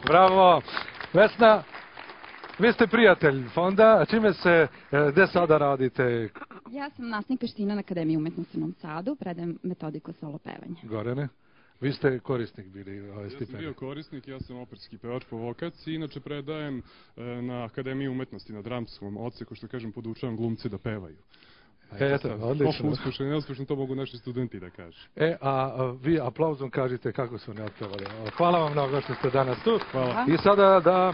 Bravo. Vesna, vi ste prijatelj fonda, gde sada radite? Ja sam nastavnik veština na Akademiji umetnosti u Novom Sadu, predajem metodiku solo pevanja. Gorane, vi ste korisnik bili ove stipendije. Ja sam bio korisnik, ja sam operski pevač po vokaciji, inače predajem na Akademiji umetnosti na dramskom odseku, što kažem, podučavam glumce da pevaju. Eto, odlično. Koliko uspešno i neuspešno, to mogu naši studenti da kažu. A vi aplauzom kažete kako su ne otpevali. Hvala vam mnogo što ste danas tu. Hvala. I sada da